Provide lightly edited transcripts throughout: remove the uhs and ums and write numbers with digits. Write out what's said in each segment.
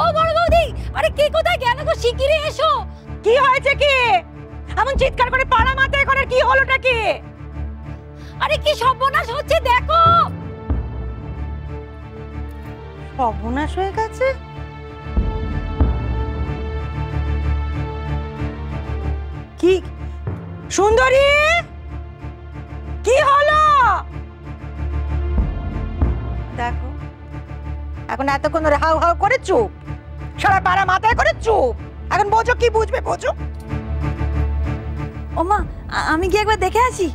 ও বড় বৌদি, আরে কে কোথায় গেল গো? শিগগিরই এসো। কি হয়েছে কি? এমন চিৎকার করে পাড়া মাথায় করার কি হলোটা কি? আরে কি সর্বনাশ হচ্ছে দেখো। সর্বনাশ হয়ে গেছে? কি সুন্দরী, কি হলো? দেখো এখন এতক্ষণ ধরে হাউ হাউ করে চুপ, সারা পাড়া মাথায় করে চুপ। এখন বোঝো, কি বুঝবে বোঝো। ওমা, আমি কি একবার দেখে আসি?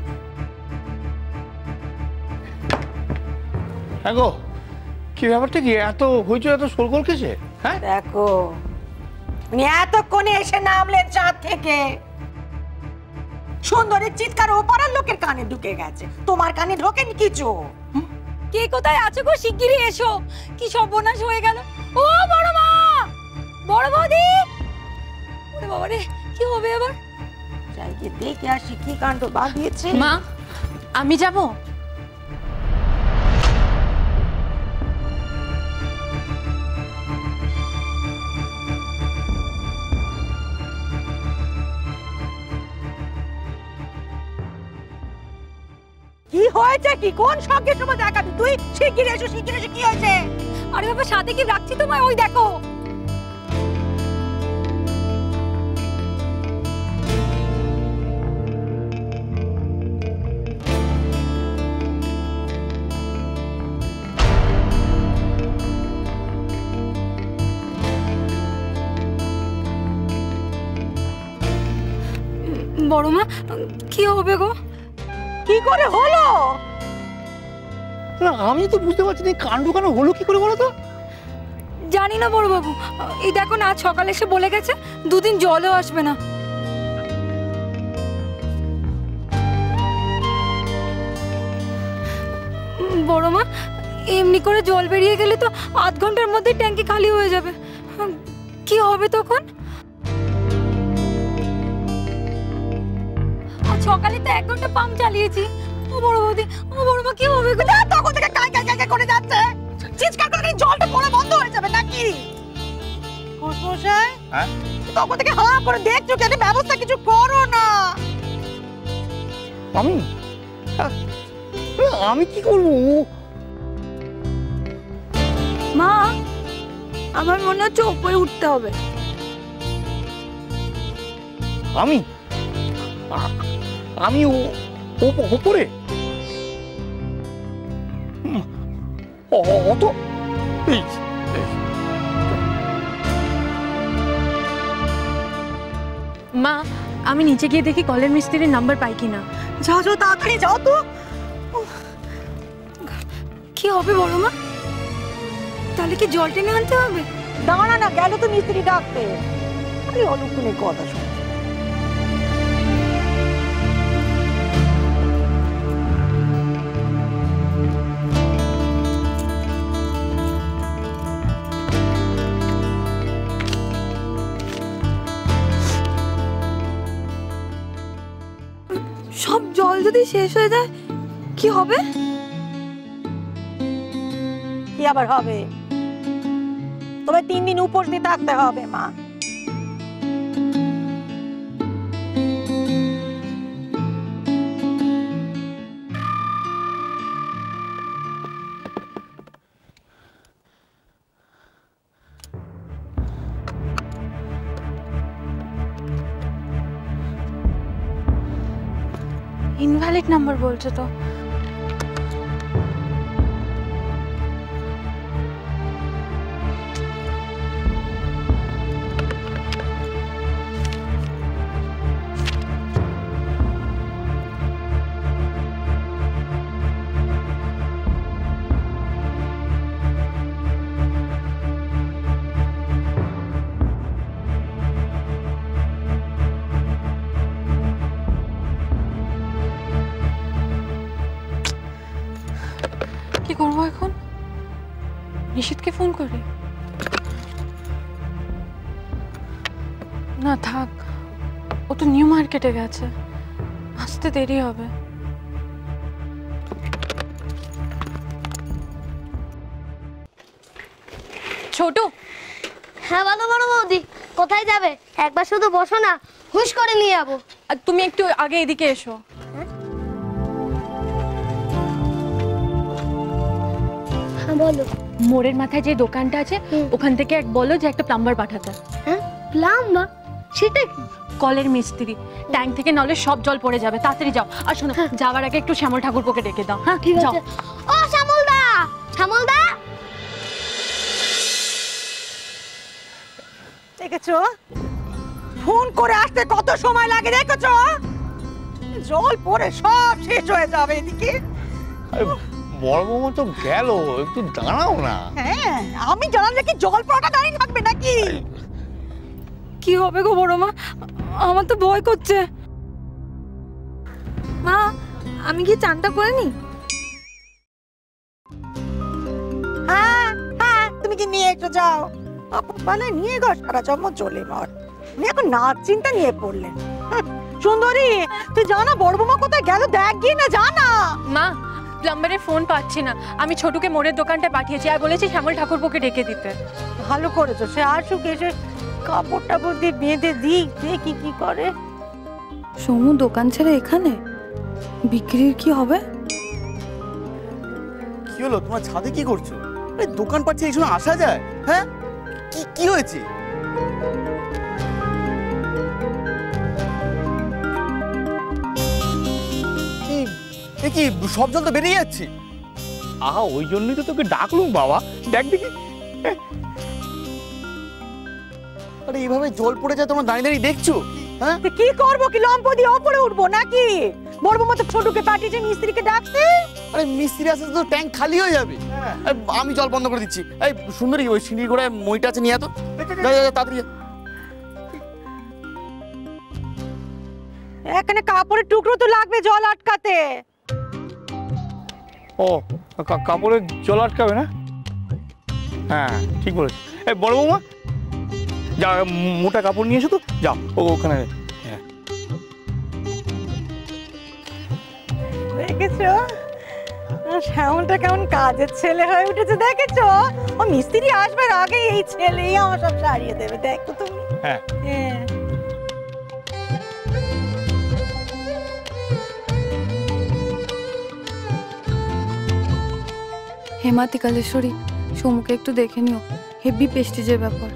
হ্যাঁ গো, কি ব্যাপারটা কি? এত হইচই, এত শোরগোল কিসে? হ্যাঁ দেখো উনি এতক্ষণে এসে নামলেন চাঁদ থেকে। সুন্দরীর চিৎকার ওপারের লোকের কানে ঢুকে গেছে, তোমার কানে ঢোকেনি কিছু। কে কোথায় আছো গো? শিগগিরই এসো। কি সর্বনাশ হয়ে গেল। ও বড় মা, বড় বৌদি, ওরে বাবা রে, কি হবে এবার? যাই গিয়ে দেখে আসি কি কাণ্ড বাঁধিয়েছে। মা, আমি যাব। কি হয়েছে কি? কোন সঙ্গের সময় দেখাবি তুই? শিগগির এসো, শিগগির এসো। কি হয়েছে? আরে বাবা, সাথে কি রাখছি তোমায়, ওই দেখো। বড় মা, কি হবে গো? কি করে হলো? না, আমি তো বুঝতে পারছি না কাণ্ড কেন হলো কি করে বলো তো। জানি না বড় বাবু, এই দেখো না, আজ সকালে এসে বলে গেছে দুদিন জলও আসবে না। বড় মা, এমনি করে জল বেরিয়ে গেলে তো আধ ঘন্টার মধ্যে ট্যাঙ্কি খালি হয়ে যাবে। কি হবে তখন? আজ সকালে তো 1 ঘন্টা পাম্প চালিয়েছি। ও বড় বৌদি, ও বড় মা, কি হবে গো? তখন থেকে কাই কাই কাই করে যাচ্ছে, চিৎকার করে জলটা পড়া বন্ধ হয়ে যাবে নাকি? কোষমশাই, হ্যাঁ তখন থেকে হা করে দেখছো কেন? ব্যবস্থা কিছু করো না। আমি কি করবো? মা, আমার মনে হচ্ছে উপরে উঠতে হবে। আমি আমি ওপরে? অত মা, আমি নিচে গিয়ে দেখি কলের মিস্ত্রির নাম্বার পাই কিনা। যাও যাও, তাড়াতাড়ি যাও তো। কি হবে বড় মা? তাহলে কি জল টেনে আনতে হবে? দাঁড়া না, গেল তো মিস্ত্রি ডাকতে। আরে অলক্ষণের কথা শোন। সব জল যদি শেষ হয়ে যায় কি হবে? কি আবার হবে? তবে 3 দিন উপোস দিয়ে থাকতে হবে মা। ইনভ্যালিড নাম্বার বলছে তো। কি করবো এখন? নিশিতকে ফোন করি? না থাক, ও তো নিউ মার্কেটে গেছে, আসতে দেরি হবে। ছোটু, হ্যাঁ বলো বড় বৌদি, কোথায় যাবে? একবার শুধু বসো না, হুশ করে নিয়ে যাবো। আর তুমি একটু আগে এদিকে এসো। হ্যাঁ বলো। মোড়ের মাথায় যে দোকানটা আছে ওখান থেকে এক বলো যে একটা প্লাম্বার পাঠাতে। হ্যাঁ প্লাম্বার? সেটা কি? কলের মিস্ত্রি, ট্যাঙ্ক থেকে নলে সব জল পড়ে যাবে, তাড়াতাড়ি যাও। আর শোনো, যাওয়ার আগে একটু শ্যামল ঠাকুরপোকে ডেকে দাও। হ্যাঁ ঠিক যাও। আছে। ও শ্যামলদা, শ্যামলদা। দেখেছো ফোন করে আসতে কত সময় লাগে দেখেছো? জল পড়ে সব শেষ হয়ে যাবে এদিকে। আরে বড় বৌমা তো গেল, একটু দাঁড়াও না। হ্যাঁ আমি জানালে কি জল পড়াটা দাঁড়িয়ে থাকবে নাকি? কি হবে গো বড় মা, আমার তো ভয় করছে। মা আমি কি চানটা করে নি? হ্যাঁ হ্যাঁ তুমি কি নিয়ে একটু যাও। মানে নিয়ে গো সারা জন্ম চলে মর। উনি এখন নাচ চিন্তা নিয়ে পড়লেন। সুন্দরী তুই জানা বড় বৌমা কোথায় গেল, দেখ গিয়ে না জানা। মা প্লাম্বারের ফোন পাচ্ছি না, আমি ছোটুকে মোড়ের দোকানটা পাঠিয়েছি আর বলেছি শ্যামল ঠাকুরপোকে ডেকে দিতে। ভালো করেছো, সে আসুক, এসে কাপড় টাপড় দিয়ে বেঁধে দিই, দেখি কি করে। সমু দোকান ছেড়ে এখানে, বিক্রির কি হবে? কি হলো, তোমার ছাদে কি করছো? দোকান পাচ্ছে এই সময় আসা যায়? হ্যাঁ কি কি হয়েছে? কি সব জল তো বেরিয়ে যাচ্ছে। আহা ওই জন্যই তো তোকে ডাকলুম বাবা, দেখ দেখি। আরে এইভাবে জল পড়ে যায় তোমরা দাঁড়িয়ে দাঁড়িয়ে দেখছো? হ্যাঁ কি করবো, কি লম্প দিয়ে ওপরে উঠবো নাকি? বড় বৌমা তো ছোটুকে পাঠিয়েছে মিস্ত্রিকে ডাকতে। আরে মিস্ত্রি আসতে তো ট্যাঙ্ক খালি হয়ে যাবে। আমি জল বন্ধ করে দিচ্ছি। এই সুন্দরী ওই সিঁড়ির গোড়ায় মইটা আছে, নিয়ে তো তাড়াতাড়ি। এখানে কাপড়ের টুকরো তো লাগবে জল আটকাতে। ও কাপড়ের জল আটকাবে না? হ্যাঁ ঠিক বলেছো। এই বড় বৌমা যা, মোটা কাপড় নিয়ে এসো তো, যাও ওখানে। হ্যাঁ দেখেছো শ্যামলটা কেমন কাজের ছেলে হয়ে উঠেছে, দেখেছো? ও মিস্ত্রি আসবার আগে এই ছেলেই আমার সব সারিয়ে দেবে, দেখো তুমি। হ্যাঁ হ্যাঁ হেমাতি কালেশ্বরী, সমুকে একটু দেখে নিও, হেভি প্রেস্টিজের ব্যাপার।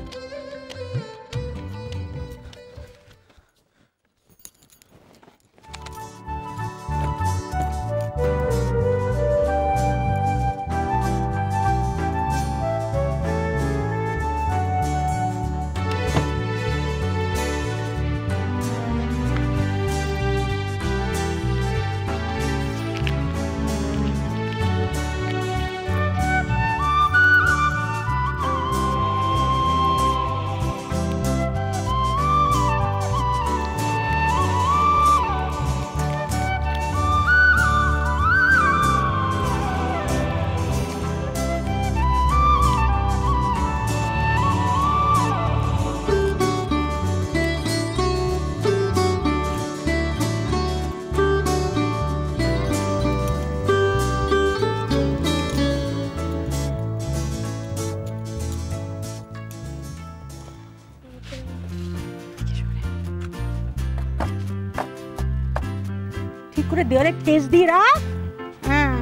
ঠিক করে দেওয়ালে টেস্ট দিয়ে রাখ। হ্যাঁ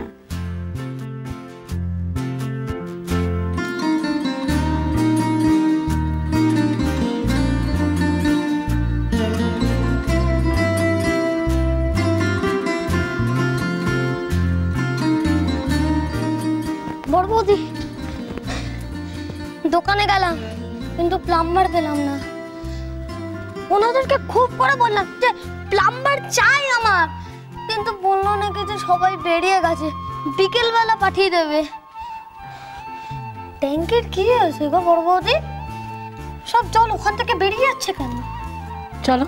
বড় বৌদি, দোকানে গেলাম কিন্তু প্লাম্বার পেলাম না। ওনাদেরকে খুব করে বললাম যে প্লাম্বার চাই আমার, কিন্তু বললো নাকি যে সবাই বেরিয়ে গেছে, বিকেল বেলা পাঠিয়ে দেবে। ট্যাঙ্কের কি আছে গো বড় বৌদি? সব জল ওখান থেকে বেরিয়ে যাচ্ছে কেন? চলো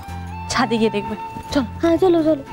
ছাদে গিয়ে দেখবে, চলো। হ্যাঁ চলো চলো।